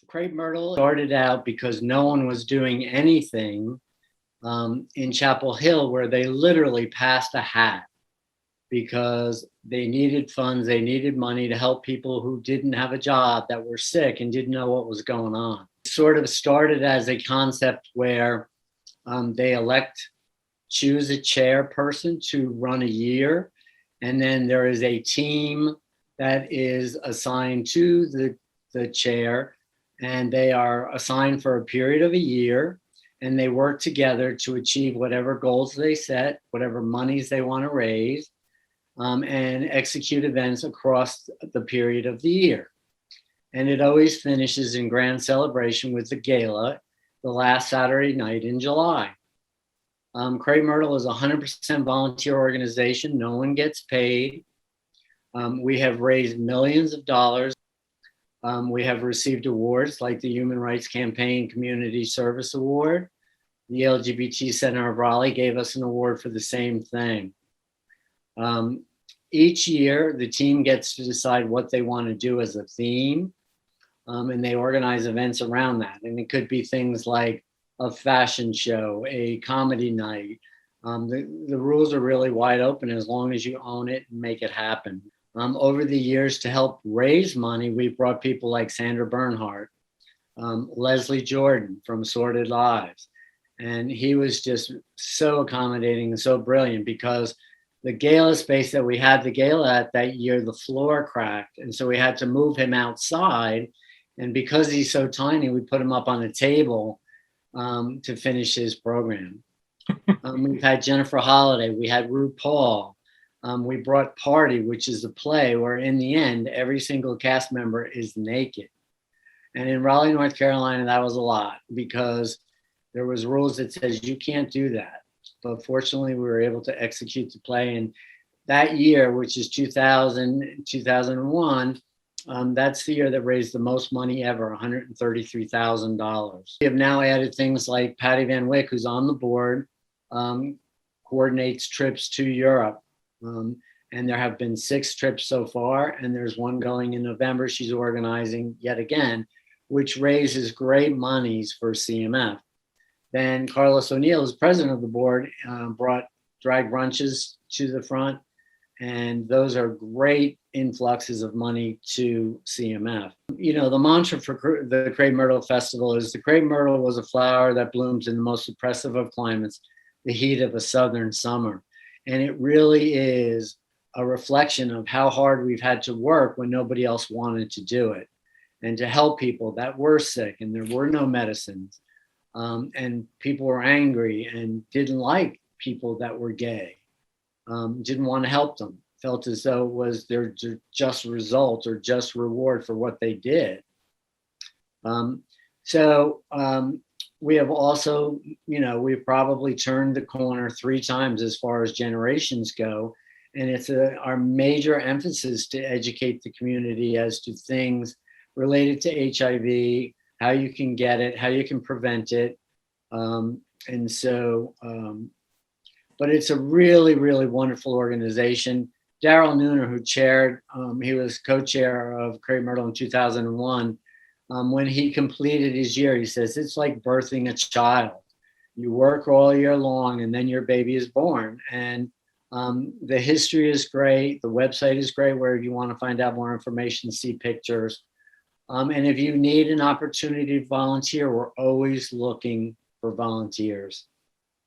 Crape Myrtle started out because no one was doing anything in Chapel Hill, where they literally passed a hat because they needed funds, they needed money to help people who didn't have a job, that were sick and didn't know what was going on. It sort of started as a concept where they choose a chairperson to run a year, and then there is a team that is assigned to the chair, and they are assigned for a period of a year, and they work together to achieve whatever goals they set, whatever monies they want to raise, and execute events across the period of the year. And it always finishes in grand celebration with the gala the last Saturday night in July. Crape Myrtle is a 100% volunteer organization. No one gets paid. We have raised millions of dollars. We have received awards like the Human Rights Campaign Community Service Award. The LGBT Center of Raleigh gave us an award for the same thing. Each year, the team gets to decide what they want to do as a theme, and they organize events around that. And it could be things like a fashion show, a comedy night. The rules are really wide open as long as you own it and make it happen. Over the years, to help raise money, we've brought people like Sandra Bernhardt, Leslie Jordan from Sordid Lives. And he was just so accommodating and so brilliant, because the gala space that we had the gala at that year, the floor cracked. And so we had to move him outside. And because he's so tiny, we put him up on a table to finish his program. We've had Jennifer Holliday, we had RuPaul. We brought Party, which is a play where in the end, every single cast member is naked. And in Raleigh, North Carolina, that was a lot, because there was rules that says you can't do that. But fortunately, we were able to execute the play. And that year, which is 2001, that's the year that raised the most money ever, $133,000. We have now added things like Patty Van Wyck, who's on the board, coordinates trips to Europe. And there have been 6 trips so far, and there's one going in November she's organizing yet again, which raises great monies for CMF. Then Carlos O'Neill, who's president of the board, brought drag brunches to the front, and those are great influxes of money to CMF. You know, the mantra for the Crape Myrtle Festival is the Crape Myrtle was a flower that blooms in the most oppressive of climates, the heat of a southern summer. And it really is a reflection of how hard we've had to work when nobody else wanted to do it, and to help people that were sick and there were no medicines. And people were angry and didn't like people that were gay, didn't want to help them, felt as though it was their just result or just reward for what they did. We have also, we've probably turned the corner 3 times as far as generations go. And it's our major emphasis to educate the community as to things related to HIV, how you can get it, how you can prevent it. But it's a really, really wonderful organization. Daryl Nooner, who chaired, he was co-chair of Crape Myrtle in 2001. When he completed his year, he says, it's like birthing a child. You work all year long and then your baby is born. And the history is great. The website is great, where if you want to find out more information, see pictures. And if you need an opportunity to volunteer, we're always looking for volunteers.